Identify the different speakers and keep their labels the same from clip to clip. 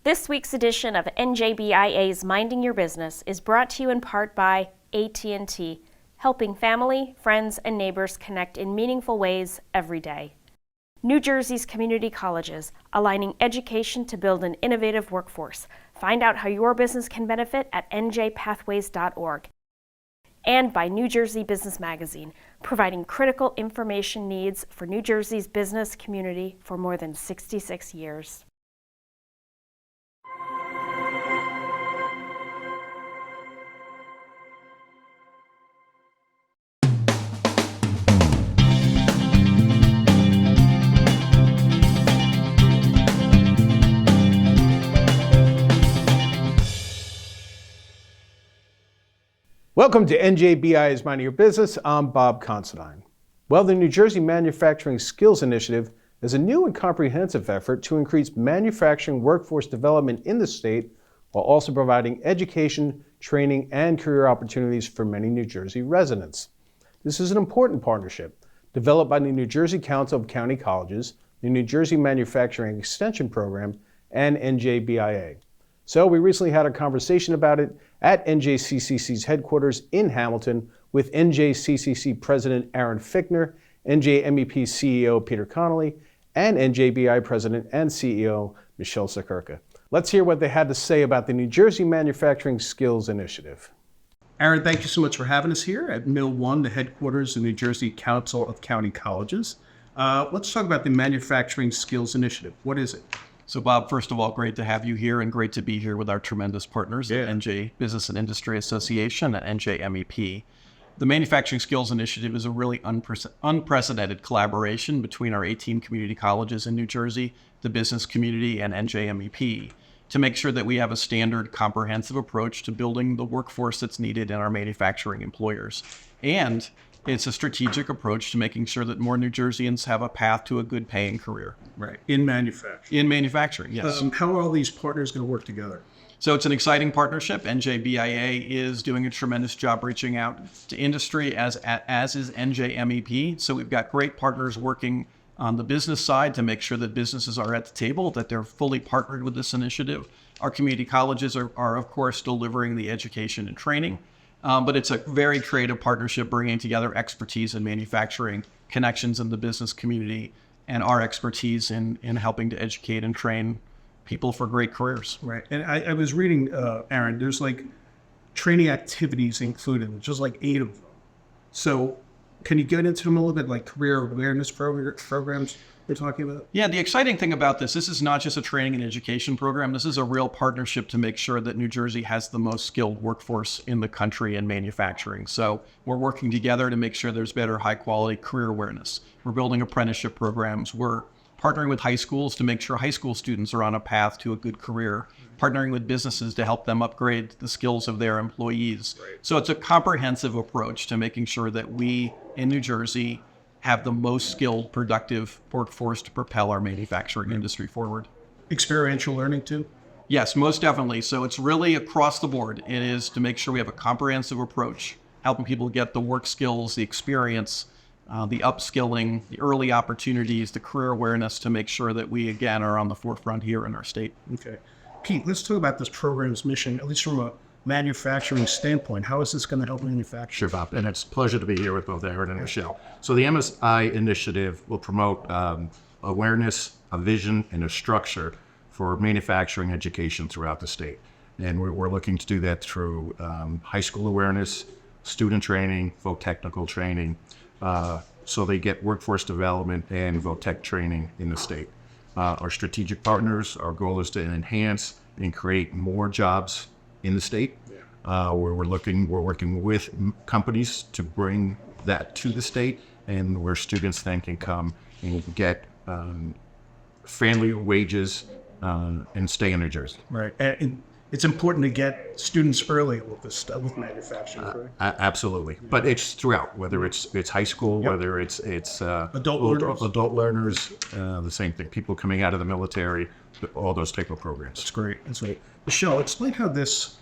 Speaker 1: This week's edition of NJBIA's Minding Your Business is brought to you in part by AT&T, helping family, friends, and neighbors connect in meaningful ways every day. New Jersey's community colleges, aligning education to build an innovative workforce. Find out how your business can benefit at njpathways.org. And by New Jersey Business Magazine, providing critical information needs for New Jersey's business community for more than 66 years.
Speaker 2: Welcome to NJBIA's Minding Your Business. I'm Bob Considine. Well, the New Jersey Manufacturing Skills Initiative is a new and comprehensive effort to increase manufacturing workforce development in the state while also providing education, training, and career opportunities for many New Jersey residents. This is an important partnership developed by the New Jersey Council of County Colleges, the New Jersey Manufacturing Extension Program, and NJBIA. So we recently had a conversation about it at NJCCC's headquarters in Hamilton with NJCCC President Aaron Fichtner, NJMEP CEO Peter Connolly, and NJBIA President and CEO Michele Siekerka. Let's hear what they had to say about the New Jersey Manufacturing Skills Initiative.
Speaker 3: Aaron, thank you so much for having us here at Mill 1, the headquarters of the New Jersey Council of County Colleges. Let's talk about the Manufacturing Skills Initiative. What is it?
Speaker 4: So Bob, first of all, great to have you here and great to be here with our tremendous partners at NJ Business and Industry Association and NJMEP. The Manufacturing Skills Initiative is a really unprecedented collaboration between our 18 community colleges in New Jersey, the business community, and NJMEP to make sure that we have a standard, comprehensive approach to building the workforce that's needed in our manufacturing employers. And it's a strategic approach to making sure that more New Jerseyans have a path to a good paying career.
Speaker 3: Right. In manufacturing.
Speaker 4: In manufacturing, yes.
Speaker 3: How are all these partners going to work together?
Speaker 4: So it's an exciting partnership. NJBIA is doing a tremendous job reaching out to industry, as is NJMEP. So we've got great partners working on the business side to make sure that businesses are at the table, that they're fully partnered with this initiative. Our community colleges are of course, delivering the education and training. But it's a very creative partnership bringing together expertise in manufacturing, connections in the business community, and our expertise in helping to educate and train people for great careers.
Speaker 3: Right. And I was reading, Aaron, there's like training activities included, just like 8 of them. So can you get into them a little bit, like career awareness programs we're talking about?
Speaker 4: Yeah, the exciting thing about this is not just a training and education program. This is a real partnership to make sure that New Jersey has the most skilled workforce in the country in manufacturing. So we're working together to make sure there's better high quality career awareness. We're building apprenticeship programs. We're partnering with high schools to make sure high school students are on a path to a good career, partnering with businesses to help them upgrade the skills of their employees.
Speaker 3: Right.
Speaker 4: So it's a comprehensive approach to making sure that we in New Jersey have the most skilled, productive workforce to propel our manufacturing industry forward.
Speaker 3: Experiential learning too?
Speaker 4: Yes, most definitely. So it's really across the board. It is to make sure we have a comprehensive approach, helping people get the work skills, the experience, the upskilling, the early opportunities, the career awareness to make sure that we, again, are on the forefront here in our state.
Speaker 3: Okay. Pete, let's talk about this program's mission, at least from a manufacturing standpoint. How is this going to help manufacture?
Speaker 5: Sure, Bob. And it's a pleasure to be here with both Aaron and Michele. So the MSI initiative will promote awareness, a vision, and a structure for manufacturing education throughout the state. And we're looking to do that through high school awareness, student training, voc-technical training, so they get workforce development and voc-tech training in the state. Our strategic partners, our goal is to enhance and create more jobs in the state. Where we're working with companies to bring that to the state, and where students then can come and get friendly wages and stay in New Jersey.
Speaker 3: Right. And it's important to get students early with this stuff, with manufacturing, correct?
Speaker 5: Absolutely. But it's throughout, whether it's high school, whether it's
Speaker 3: adult
Speaker 5: learners, the same thing. People coming out of the military, all those type of programs.
Speaker 3: That's great. That's great. Michele, explain how this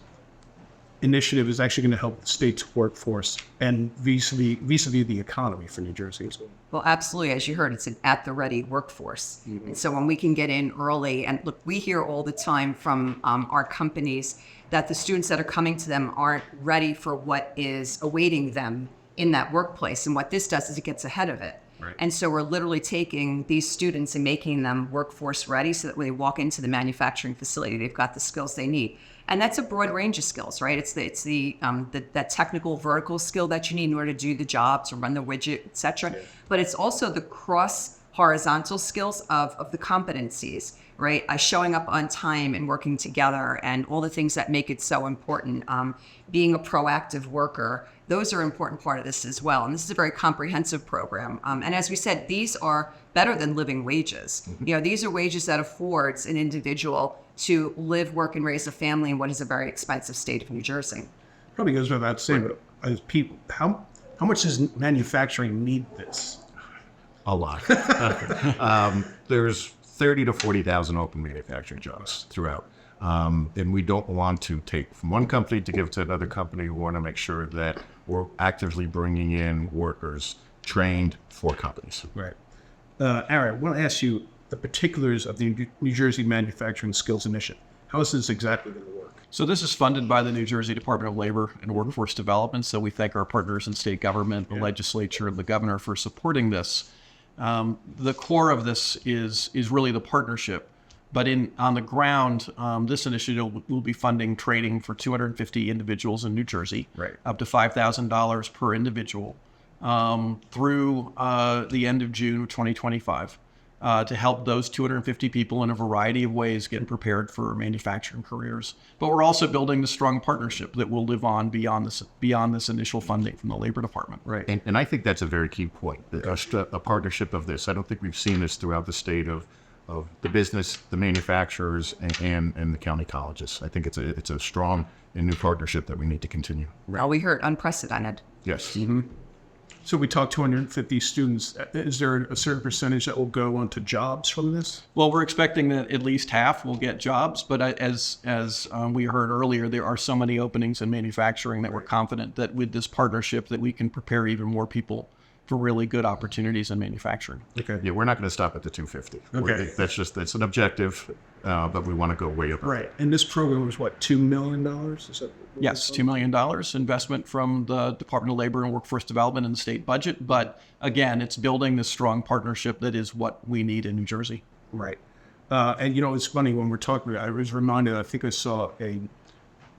Speaker 3: initiative is actually going to help the state's workforce and vis-a-vis the economy for New Jersey as well.
Speaker 6: Well, absolutely. As you heard, it's an at-the-ready workforce. And so when we can get in early, and look, we hear all the time from our companies that the students that are coming to them aren't ready for what is awaiting them in that workplace. And what this does is it gets ahead of it.
Speaker 5: Right.
Speaker 6: And so we're literally taking these students and making them workforce ready so that when they walk into the manufacturing facility, they've got the skills they need. And that's a broad range of skills, right? It's that technical vertical skill that you need in order to do the job, to run the widget, et cetera. Yeah. But it's also the cross horizontal skills of the competencies, right? Showing up on time and working together and all the things that make it so important. Being a proactive worker, those are an important part of this as well. And this is a very comprehensive program. And as we said, these are better than living wages. Mm-hmm. You know, these are wages that affords an individual to live, work, and raise a family in what is a very expensive state of New Jersey.
Speaker 3: Probably goes without saying, but as people, how much does manufacturing need this?
Speaker 5: A lot. There's 30 to 40,000 open manufacturing jobs throughout. And we don't want to take from one company to give to another company. We want to make sure that we're actively bringing in workers trained for companies.
Speaker 3: Right. Erin, I want to ask you the particulars of the New Jersey Manufacturing Skills Initiative. How is this exactly going to work?
Speaker 4: So this is funded by the New Jersey Department of Labor and Workforce Development. So we thank our partners in state government, the legislature, and the governor for supporting this. The core of this is really the partnership. But on the ground, this initiative will be funding training for 250 individuals in New Jersey, up to $5,000 per individual, through the end of June of 2025, to help those 250 people in a variety of ways get prepared for manufacturing careers. But we're also building the strong partnership that will live on beyond this initial funding from the Labor Department.
Speaker 5: Right. And I think that's a very key point, a partnership of this. I don't think we've seen this throughout the state of the business, the manufacturers, and the county colleges. I think it's a strong and new partnership that we need to continue.
Speaker 6: Well, we heard unprecedented.
Speaker 5: Yes.
Speaker 3: Mm-hmm. So we talked 250 students. Is there a certain percentage that will go on to jobs from this?
Speaker 4: Well, we're expecting that at least half will get jobs, but as we heard earlier, there are so many openings in manufacturing that we're confident that with this partnership that we can prepare even more people for really good opportunities in manufacturing.
Speaker 3: Okay.
Speaker 5: Yeah, we're not going to stop at the 250.
Speaker 3: Okay.
Speaker 5: That's an objective, but we want to go way up.
Speaker 3: Right. And this program was what, $2 million? Is that
Speaker 4: yes, $2 million investment from the Department of Labor and Workforce Development in the state budget. But again, it's building this strong partnership that is what we need in New Jersey.
Speaker 3: Right. And you know, it's funny when we're talking, I was reminded, I think I saw an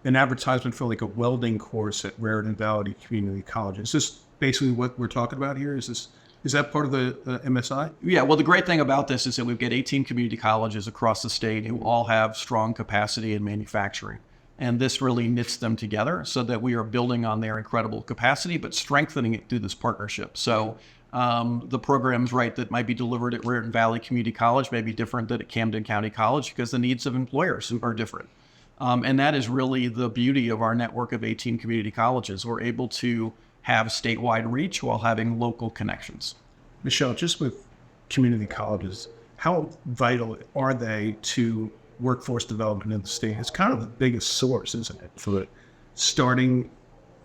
Speaker 3: advertisement for like a welding course at Raritan Valley Community College. Is this basically what we're talking about here? Is that part of the MSI?
Speaker 4: Yeah, well, the great thing about this is that we've got 18 community colleges across the state who all have strong capacity in manufacturing. And this really knits them together so that we are building on their incredible capacity, but strengthening it through this partnership. So the programs, right, that might be delivered at Raritan Valley Community College may be different than at Camden County College because the needs of employers are different. And that is really the beauty of our network of 18 community colleges. We're able to have statewide reach while having local connections.
Speaker 3: Michele, just with community colleges, how vital are they to workforce development in the state? It's kind of the biggest source, isn't it, for starting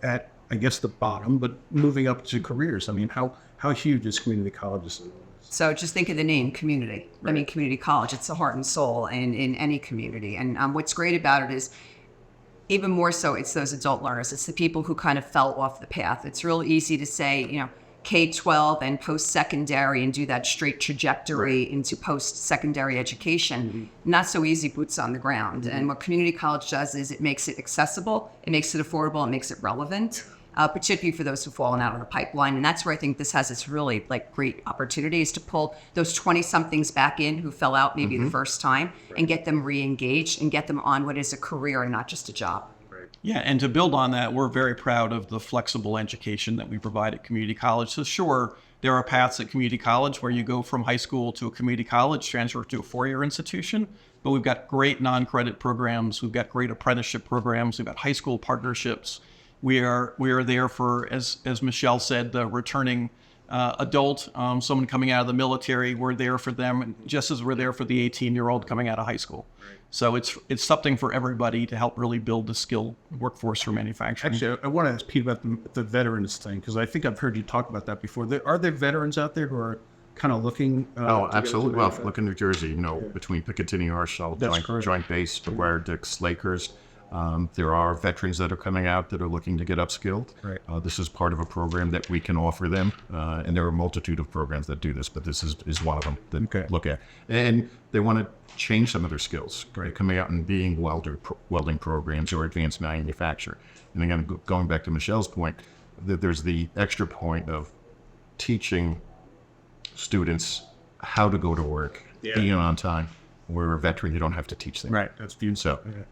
Speaker 3: at, I guess, the bottom, but moving up to careers. I mean, how huge is community colleges?
Speaker 6: So just think of the name, community. Right. I mean, community college, it's the heart and soul in any community. And what's great about it is, even more so, it's those adult learners. It's the people who kind of fell off the path. It's real easy to say, you know, K-12 and post-secondary and do that straight trajectory into post-secondary education. Mm-hmm. Not so easy, boots on the ground. Mm-hmm. And what community college does is it makes it accessible, it makes it affordable, it makes it relevant, particularly for those who've fallen out of the pipeline. And that's where I think this has its really great opportunities to pull those 20-somethings back in who fell out maybe the first time and get them re-engaged and get them on what is a career and not just a job.
Speaker 4: Yeah, and to build on that, we're very proud of the flexible education that we provide at community college. So sure, there are paths at community college where you go from high school to a community college, transfer to a four-year institution, but we've got great non-credit programs, we've got great apprenticeship programs, we've got high school partnerships. We are there for, as Michele said, the returning adult, someone coming out of the military, we're there for them just as we're there for the 18-year-old coming out of high school. So it's something for everybody to help really build the skilled workforce for manufacturing.
Speaker 3: Actually, I want to ask Pete about the veterans thing, because I think I've heard you talk about that before. Are there veterans out there who are kind of looking?
Speaker 5: Oh, absolutely. Well, look in New Jersey, between Picatinny, Arshall, Joint Base, McGuire, Dix, Lakers. There are veterans that are coming out that are looking to get upskilled.
Speaker 3: Right.
Speaker 5: This is part of a program that we can offer them, and there are a multitude of programs that do this, but this is one of them that look at. And they want to change some of their skills, right? Coming out and being welding programs or advanced manufacture. And again, going back to Michele's point, that there's the extra point of teaching students how to go to work, being on time. Where a veteran, you don't have to teach them.
Speaker 3: Right. That's beautiful.
Speaker 5: So.
Speaker 3: Yeah.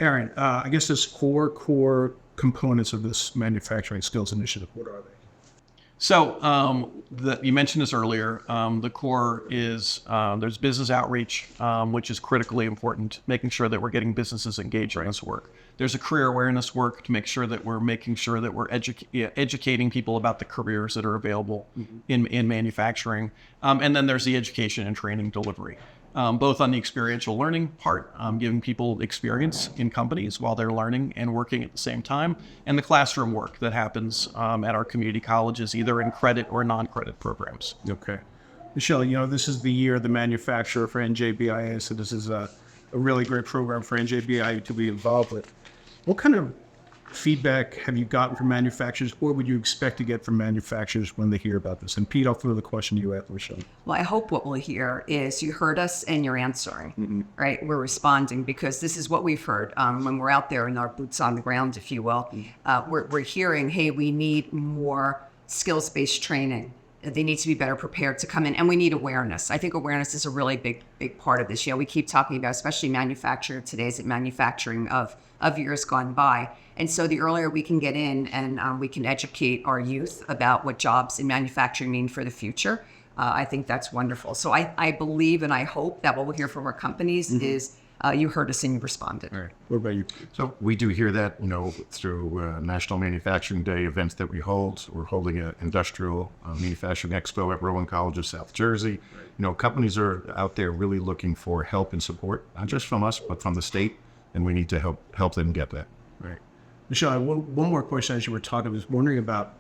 Speaker 3: Erin, I guess there's four core components of this manufacturing skills initiative. What are they?
Speaker 4: So you mentioned this earlier. The core is there's business outreach, which is critically important, making sure that we're getting businesses engaged in this work. There's a career awareness work to make sure that we're educating people about the careers that are available in manufacturing. And then there's the education and training delivery. Both on the experiential learning part, giving people experience in companies while they're learning and working at the same time, and the classroom work that happens at our community colleges, either in credit or non-credit programs.
Speaker 3: Okay. Michele, this is the year of the manufacturer for NJBIA, so this is a really great program for NJBIA to be involved with. What kind of feedback have you gotten from manufacturers, or would you expect to get from manufacturers when they hear about this? And Pete, I'll throw the question to you after, Michele.
Speaker 6: Well, I hope what we'll hear is you heard us and you're answering, right? We're responding because this is what we've heard when we're out there in our boots on the ground, if you will. We're hearing, hey, we need more skills-based training. They need to be better prepared to come in, and we need awareness. I think awareness is a really big part of this. We keep talking about, especially manufacturing today's at manufacturing of years gone by. And so the earlier we can get in and we can educate our youth about what jobs in manufacturing mean for the future, I think that's wonderful. So I believe and I hope that what we'll hear from our companies is you heard us and you responded.
Speaker 3: All right. What about you?
Speaker 5: So we do hear that, through National Manufacturing Day events that we hold. We're holding an industrial manufacturing expo at Rowan College of South Jersey. Companies are out there really looking for help and support, not just from us, but from the state, and we need to help them get that.
Speaker 3: Right. Michele, one more question as you were talking. I was wondering about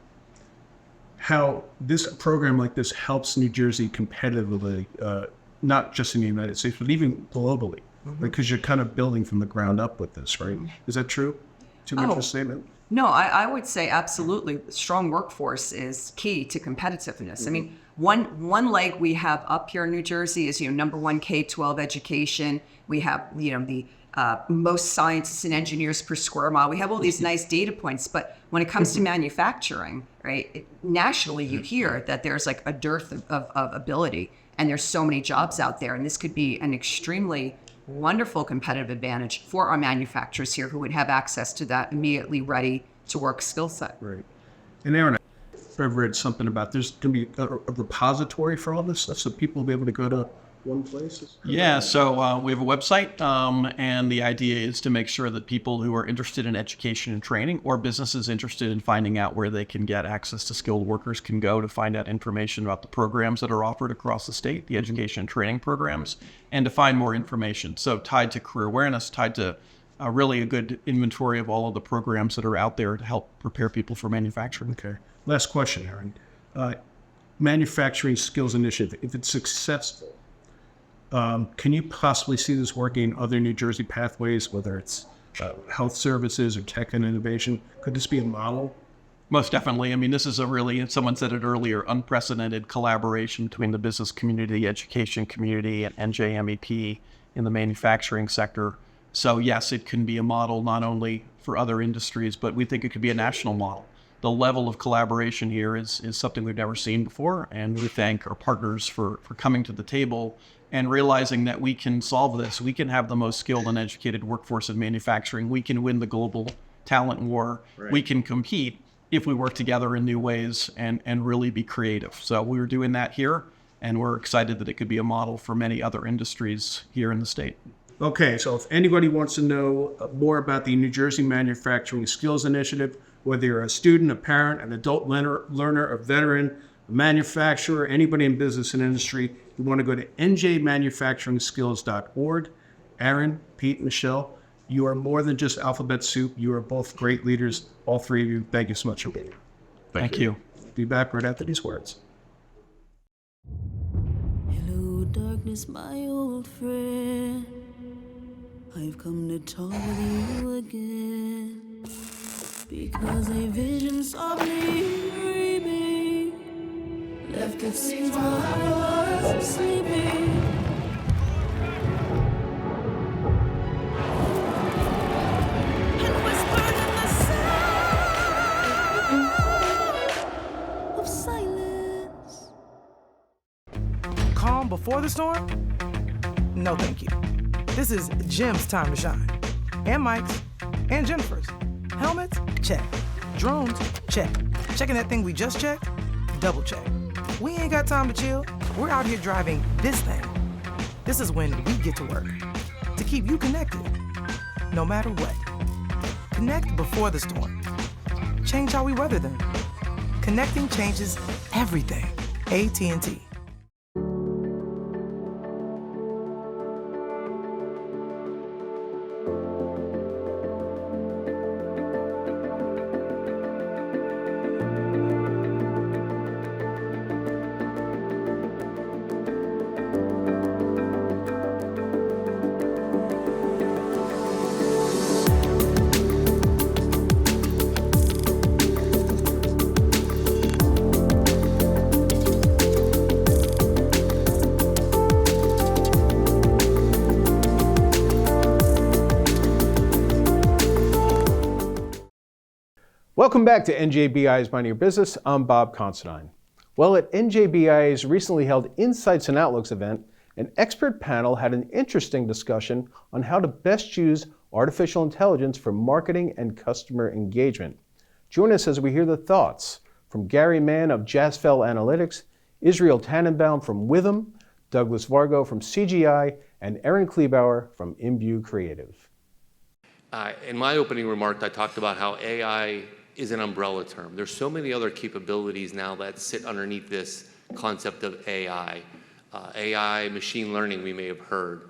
Speaker 3: how this program like this helps New Jersey competitively, not just in the United States, but even globally, because you're kind of building from the ground up with this, right? Is that true? Too much of a statement?
Speaker 6: No, I would say absolutely. Strong workforce is key to competitiveness. I mean, one leg we have up here in New Jersey is, number one K-12 education. We have, the most scientists and engineers per square mile. We have all these nice data points, but when it comes to manufacturing, right, nationally you hear that there's like a dearth of ability, and there's so many jobs out there, and this could be an extremely wonderful competitive advantage for our manufacturers here who would have access to that immediately ready to work skill set.
Speaker 3: Right. And Erin, I've read something about there's going to be a repository for all this stuff, so people will be able to go to one place?
Speaker 4: Yeah, so we have a website, and the idea is to make sure that people who are interested in education and training, or businesses interested in finding out where they can get access to skilled workers, can go to find out information about the programs that are offered across the state, the education and training programs, and to find more information. So tied to career awareness, tied to really a good inventory of all of the programs that are out there to help prepare people for manufacturing.
Speaker 3: Okay. Last question, Erin. Manufacturing Skills Initiative, if it's successful, can you possibly see this working in other New Jersey pathways, whether it's health services or tech and innovation? Could this be a model?
Speaker 4: Most definitely. I mean, this is a really, someone said it earlier, unprecedented collaboration between the business community, the education community, and NJMEP in the manufacturing sector. So yes, it can be a model not only for other industries, but we think it could be a national model. The level of collaboration here is something we've never seen before, and we thank our partners for coming to the table and realizing that we can solve this. We can have the most skilled and educated workforce in manufacturing. We can win the global talent war. Right. We can compete if we work together in new ways and really be creative. So we're doing that here, and we're excited that it could be a model for many other industries here in the state.
Speaker 3: Okay, so if anybody wants to know more about the New Jersey Manufacturing Skills Initiative, whether you're a student, a parent, an adult learner, a veteran, a manufacturer, anybody in business and industry, you want to go to njmanufacturingskills.org. Erin, Pete, Michele, you are more than just alphabet soup. You are both great leaders. All three of you, thank you so much for being here.
Speaker 4: Thank you.
Speaker 3: Be back right after these words.
Speaker 7: Hello, darkness, my old friend. I've come to talk with you again. Because a vision softly dreaming left its seeds while I was sleeping. And whispered in the sound of silence.
Speaker 8: Calm before the storm? No, thank you. This is Jim's time to shine. And Mike's. And Jennifer's. Helmets? Check. Drones? Check. Checking that thing we just checked? Double check. We ain't got time to chill. We're out here driving this thing. This is when we get to work. To keep you connected. No matter what. Connect before the storm. Change how we weather them. Connecting changes everything. AT&T.
Speaker 2: Welcome back to NJBIA's Mind Your Business. I'm Bob Considine. Well, at NJBIA's recently held Insights and Outlooks event, an expert panel had an interesting discussion on how to best use artificial intelligence for marketing and customer engagement. Join us as we hear the thoughts from Gary Mann of Jasfel Analytics, Israel Tannenbaum from Withum, Douglas Vargo from CGI, and Erin Klebaur from Imbue Creative.
Speaker 9: In my opening remark, I talked about how AI is an umbrella term. There's so many other capabilities now that sit underneath this concept of AI. AI, machine learning, we may have heard,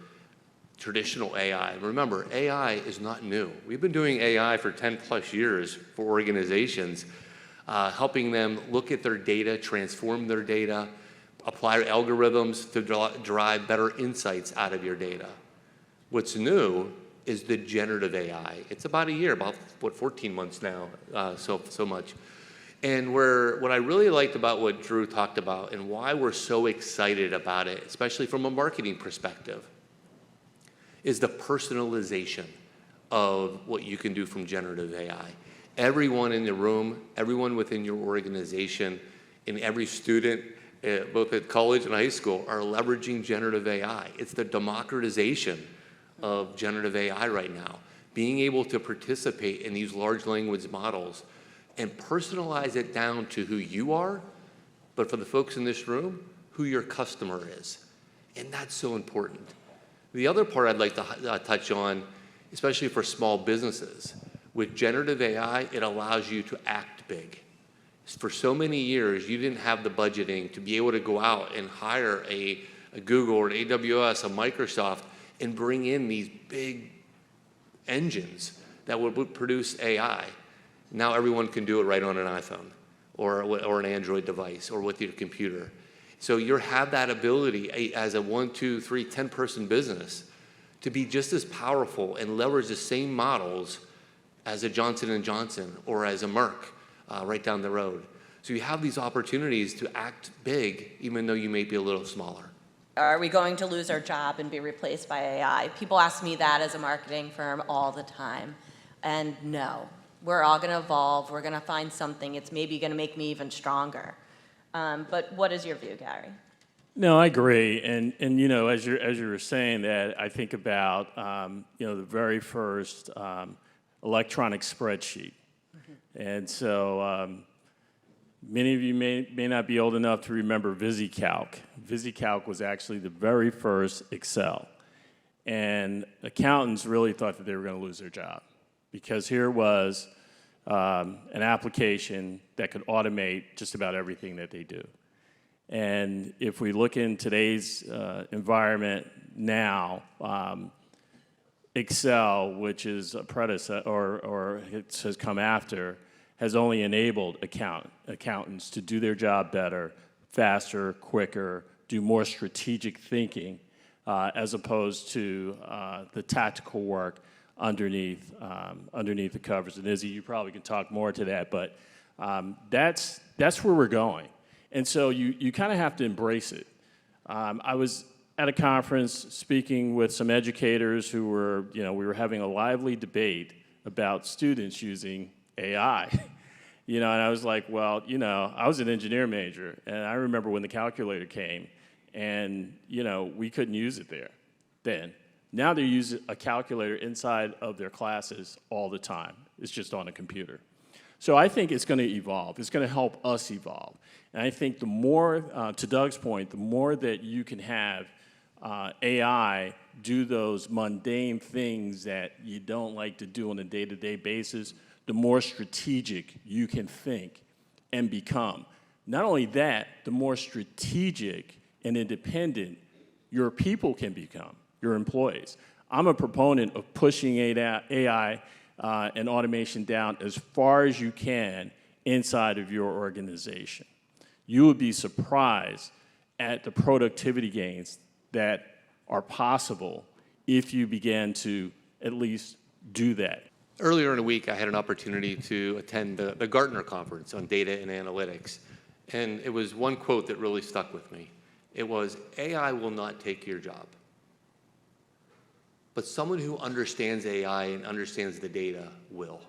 Speaker 9: traditional AI. Remember, AI is not new. We've been doing AI for 10 plus years for organizations, helping them look at their data, transform their data, apply algorithms to derive better insights out of your data. What's new is the generative AI. It's about a year, about 14 months now, so much. And what I really liked about what Drew talked about and why we're so excited about it, especially from a marketing perspective, is the personalization of what you can do from generative AI. Everyone in the room, everyone within your organization, and every student, both at college and high school, are leveraging generative AI. It's the democratization of generative AI right now, being able to participate in these large language models and personalize it down to who you are, but for the folks in this room, who your customer is. And that's so important. The other part I'd like to touch on, especially for small businesses, with generative AI, it allows you to act big. For so many years, you didn't have the budgeting to be able to go out and hire a Google or an AWS, a Microsoft, and bring in these big engines that would produce AI. Now everyone can do it right on an iPhone or an Android device or with your computer. So you have that ability as a 1, 2, 3, 10-person business to be just as powerful and leverage the same models as a Johnson & Johnson or as a Merck right down the road. So you have these opportunities to act big even though you may be a little smaller.
Speaker 10: Are we going to lose our job and be replaced by AI? People ask me that as a marketing firm all the time. And no, we're all going to evolve. We're going to find something. It's maybe going to make me even stronger. But what is your view, Gary?
Speaker 11: No, I agree. And you know, as you were saying that, I think about the very first electronic spreadsheet. Mm-hmm. And so many of you may not be old enough to remember VisiCalc. VisiCalc was actually the very first Excel. And accountants really thought that they were going to lose their job because here was an application that could automate just about everything that they do. And if we look in today's environment now, Excel, which is a predecessor, or it has come after, has only enabled accountants to do their job better, faster, quicker, do more strategic thinking, as opposed to the tactical work underneath the covers. And Izzy, you probably can talk more to that, but that's where we're going. And so you kind of have to embrace it. I was at a conference speaking with some educators who were, we were having a lively debate about students using AI. And I was like, well, I was an engineer major, and I remember when the calculator came, and, we couldn't use it there then. Now they use a calculator inside of their classes all the time. It's just on a computer. So I think it's going to evolve. It's going to help us evolve. And I think the more, to Doug's point, the more that you can have AI do those mundane things that you don't like to do on a day-to-day basis, the more strategic you can think and become. Not only that, the more strategic and independent your people can become, your employees. I'm a proponent of pushing AI and automation down as far as you can inside of your organization. You would be surprised at the productivity gains that are possible if you began to at least do that.
Speaker 9: Earlier in the week, I had an opportunity to attend the Gartner conference on data and analytics. And it was one quote that really stuck with me. It was, AI will not take your job. But someone who understands AI and understands the data will.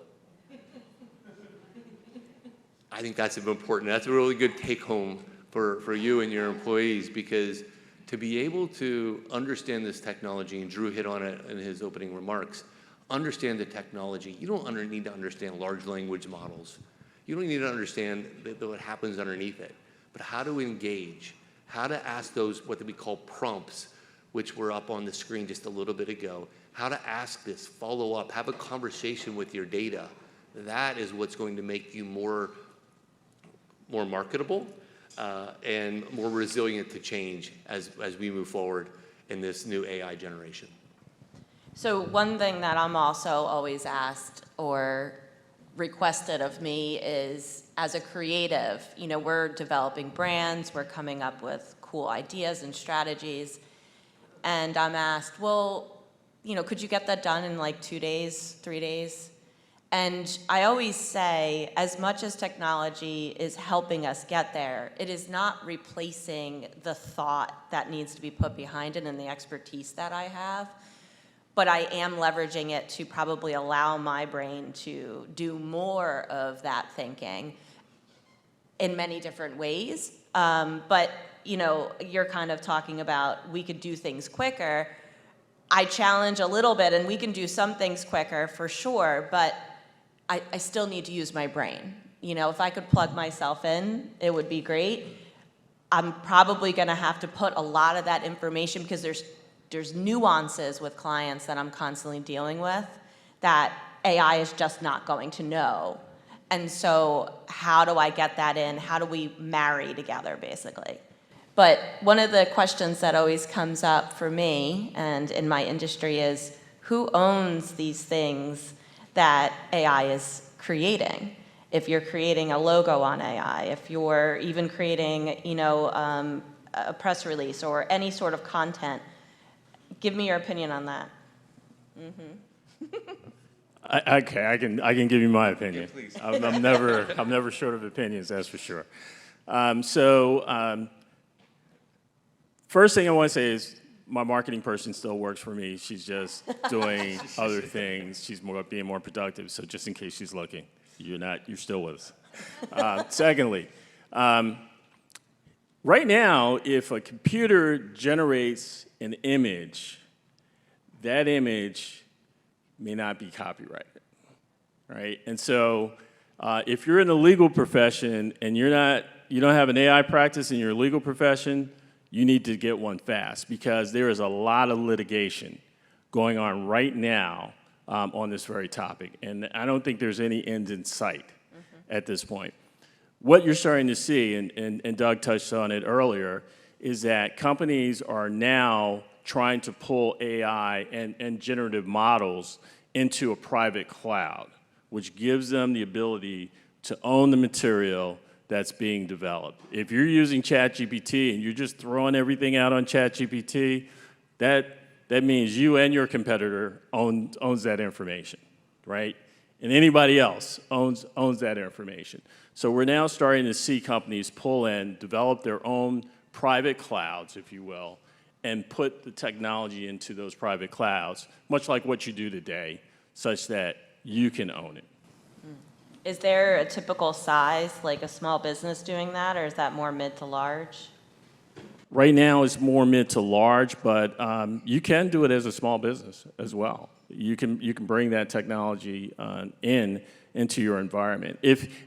Speaker 9: I think that's important. That's a really good take home for you and your employees, because to be able to understand this technology, and Drew hit on it in his opening remarks, understand the technology. You don't need to understand large language models. You don't need to understand what happens underneath it, but how to engage, how to ask those, what we call prompts, which were up on the screen just a little bit ago, how to ask this, follow up, have a conversation with your data. That is what's going to make you more marketable and more resilient to change as we move forward in this new AI generation.
Speaker 10: So one thing that I'm also always asked or requested of me is, as a creative, we're developing brands, we're coming up with cool ideas and strategies, and I'm asked, well, could you get that done in like 2 days, 3 days? And I always say, as much as technology is helping us get there, it is not replacing the thought that needs to be put behind it and the expertise that I have. But I am leveraging it to probably allow my brain to do more of that thinking in many different ways. But you're kind of talking about we could do things quicker. I challenge a little bit, and we can do some things quicker for sure, but I still need to use my brain. If I could plug myself in, it would be great. I'm probably going to have to put a lot of that information, because there's nuances with clients that I'm constantly dealing with that AI is just not going to know. And so how do I get that in? How do we marry together, basically? But one of the questions that always comes up for me and in my industry is, who owns these things that AI is creating? If you're creating a logo on AI, if you're even creating, a press release or any sort of content, give me your opinion on that.
Speaker 11: Okay, I can give you my opinion. Please. I'm never short of opinions, that's for sure. First thing I want to say is my marketing person still works for me. She's just doing other things. She's being more productive. So just in case she's looking, you're still with us. Secondly, right now, if a computer generates an image, that image may not be copyrighted, right? And so if you're in the legal profession and you don't have an AI practice in your legal profession, you need to get one fast, because there is a lot of litigation going on right now on this very topic. And I don't think there's any end in sight at this point. what you're starting to see, and Doug touched on it earlier, is that companies are now trying to pull AI and generative models into a private cloud, which gives them the ability to own the material that's being developed. If you're using ChatGPT and you're just throwing everything out on ChatGPT, that means you and your competitor owns that information, right? And anybody else owns that information. So we're now starting to see companies pull in, develop their own private clouds, if you will, and put the technology into those private clouds, much like what you do today, such that you can own it.
Speaker 10: Is there a typical size, like a small business doing that, or is that more mid to large?
Speaker 11: Right now, it's more mid to large, but you can do it as a small business as well. You can bring that technology into your environment.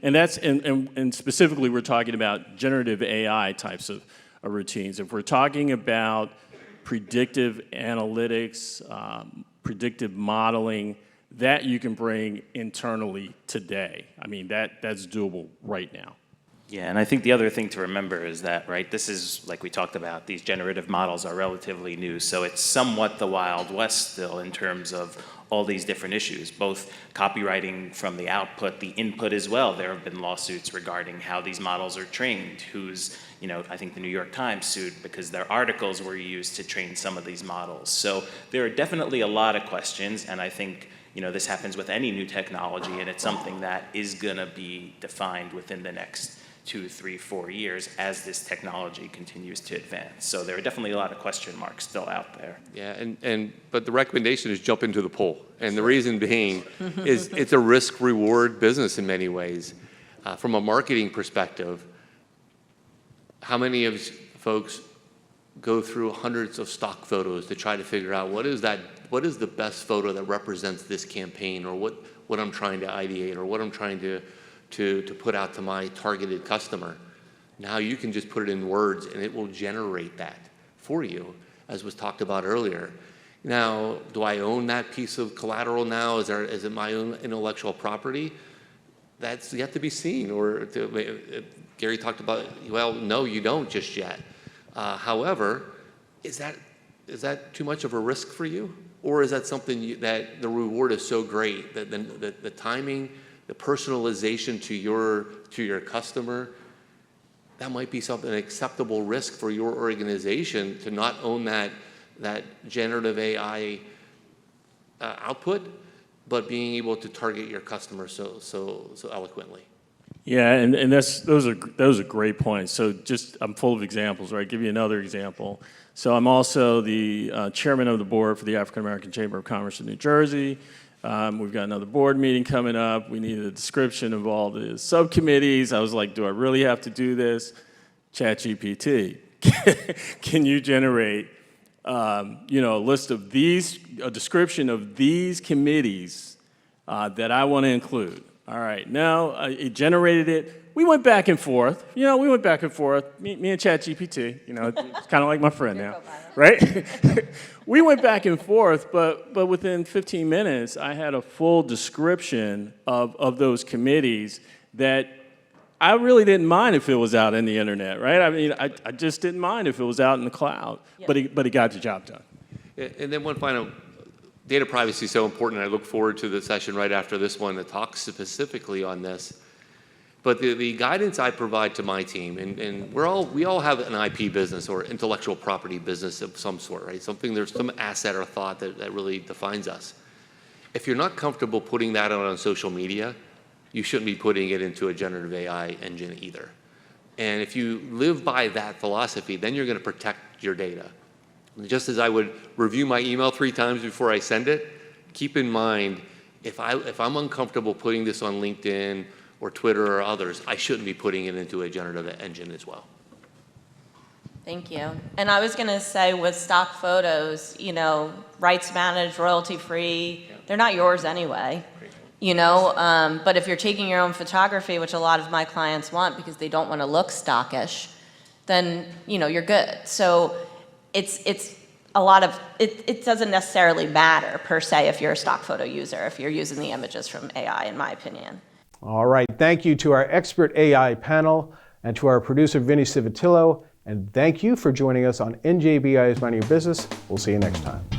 Speaker 11: And specifically, we're talking about generative AI types of routines. If we're talking about predictive analytics, predictive modeling, that you can bring internally today. I mean, that's doable right now.
Speaker 12: Yeah, and I think the other thing to remember is that, right, this is, like we talked about, these generative models are relatively new, so it's somewhat the Wild West still in terms of all these different issues, both copywriting from the output, the input as well. There have been lawsuits regarding how these models are trained, I think the New York Times sued because their articles were used to train some of these models. So there are definitely a lot of questions, and I think this happens with any new technology, and it's something that is gonna be defined within the next 2, 3, 4 years as this technology continues to advance. So there are definitely a lot of question marks still out there.
Speaker 9: Yeah, but the recommendation is jump into the pool. And the reason being is it's a risk-reward business in many ways. From a marketing perspective, how many of folks go through hundreds of stock photos to try to figure out what is the best photo that represents this campaign, or what I'm trying to ideate, or what I'm trying to put out to my targeted customer. Now you can just put it in words and it will generate that for you, as was talked about earlier. Now, do I own that piece of collateral now? Is it my own intellectual property? That's yet to be seen. Gary talked about, well, no, you don't just yet. However, is that too much of a risk for you? Or is that something that the reward is so great that the timing, the personalization to your customer, that might be an acceptable risk for your organization to not own that generative AI output, but being able to target your customer so eloquently.
Speaker 11: Yeah, and those are great points. So I'm full of examples, right? I'll give you another example. So I'm also the chairman of the board for the African American Chamber of Commerce in New Jersey. We've got another board meeting coming up. We need a description of all the subcommittees. I was like, do I really have to do this? ChatGPT, can you generate a description of these committees that I want to include? All right, now it generated it. We went back and forth. Me and ChatGPT. It's kind of like my friend now, right? We went back and forth, but within 15 minutes, I had a full description of those committees that I really didn't mind if it was out in the internet, right? I mean, I just didn't mind if it was out in the cloud, but it got the job done.
Speaker 9: And then one final. Data privacy is so important. I look forward to the session right after this one that talks specifically on this. But the guidance I provide to my team, and we all have an IP business or intellectual property business of some sort, right? There's some asset or thought that really defines us. If you're not comfortable putting that out on social media, you shouldn't be putting it into a generative AI engine either. And if you live by that philosophy, then you're going to protect your data. Just as I would review my email 3 times before I send it, keep in mind, if I'm uncomfortable putting this on LinkedIn or Twitter or others, I shouldn't be putting it into a generative engine as well.
Speaker 10: Thank you. And I was going to say with stock photos, rights managed, royalty free, they're not yours anyway. But if you're taking your own photography, which a lot of my clients want because they don't want to look stockish, then you're good. So it's a lot of it doesn't necessarily matter per se if you're a stock photo user, if you're using the images from AI, in my opinion.
Speaker 2: All right, thank you to our expert AI panel and to our producer, Vinny Civitillo. And thank you for joining us on NJBIA's Mind Your Business. We'll see you next time.